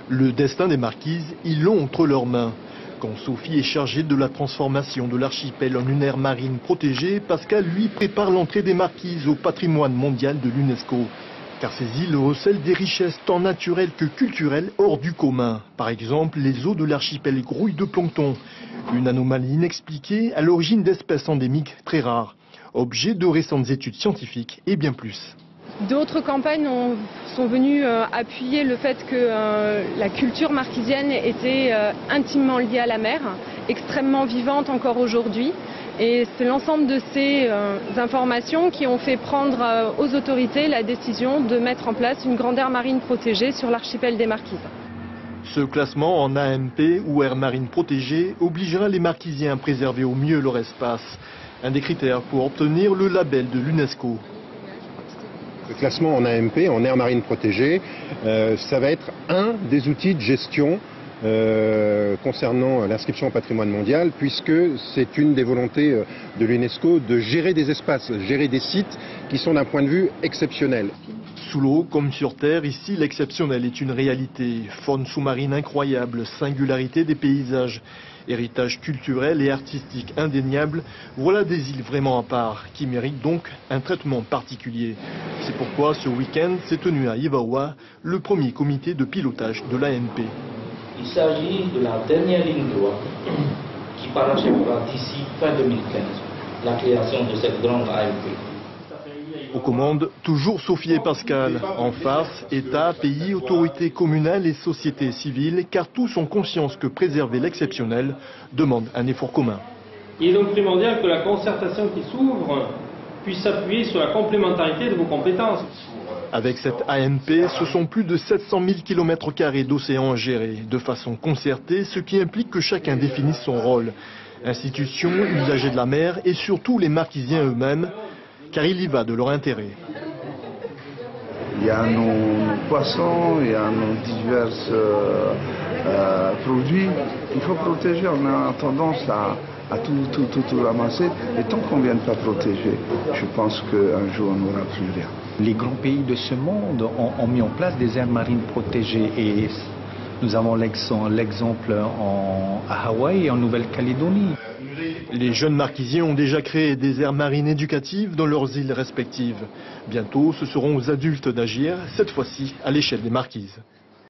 Le destin des marquises, ils l'ont entre leurs mains. Quand Sophie est chargée de la transformation de l'archipel en une aire marine protégée, Pascal, lui, prépare l'entrée des marquises au patrimoine mondial de l'UNESCO. Car ces îles recèlent des richesses tant naturelles que culturelles hors du commun. Par exemple, les eaux de l'archipel grouillent de plancton, une anomalie inexpliquée à l'origine d'espèces endémiques très rares. Objet de récentes études scientifiques et bien plus. D'autres campagnes sont venues appuyer le fait que la culture marquisienne était intimement liée à la mer, extrêmement vivante encore aujourd'hui. Et c'est l'ensemble de ces informations qui ont fait prendre aux autorités la décision de mettre en place une grande aire marine protégée sur l'archipel des Marquises. Ce classement en AMP ou aire marine protégée obligera les Marquisiens à préserver au mieux leur espace. Un des critères pour obtenir le label de l'UNESCO. Le classement en AMP, en aire marine protégée, ça va être un des outils de gestion concernant l'inscription au patrimoine mondial, puisque c'est une des volontés de l'UNESCO de gérer des espaces, gérer des sites qui sont d'un point de vue exceptionnel. Sous l'eau comme sur terre, ici l'exceptionnel est une réalité. Faune sous-marine incroyable, singularité des paysages, héritage culturel et artistique indéniable, voilà des îles vraiment à part, qui méritent donc un traitement particulier. C'est pourquoi ce week-end s'est tenu à Ivaoa le premier comité de pilotage de l'AMP. Il s'agit de la dernière ligne droite qui parachèvera d'ici fin 2015 la création de cette grande AMP. Aux commandes, toujours Sophie et Pascal. En face, État, pays, autorités communales et sociétés civiles, car tous ont conscience que préserver l'exceptionnel demande un effort commun. Il est donc primordial que la concertation qui s'ouvre puisse s'appuyer sur la complémentarité de vos compétences. Avec cette AMP, ce sont plus de 700 000 km² d'océan à gérer, de façon concertée, ce qui implique que chacun définisse son rôle. Institutions, usagers de la mer et surtout les Marquisiens eux-mêmes, car il y va de leur intérêt. Il y a nos poissons, il y a nos divers produits qu'il faut protéger. On a tendance à tout ramasser. Et tant qu'on ne vient pas protéger, je pense qu'un jour on n'aura plus rien. Les grands pays de ce monde ont mis en place des aires marines protégées et nous avons l'exemple à Hawaï et en Nouvelle-Calédonie. Les jeunes Marquisiens ont déjà créé des aires marines éducatives dans leurs îles respectives. Bientôt, ce seront aux adultes d'agir, cette fois-ci à l'échelle des Marquises.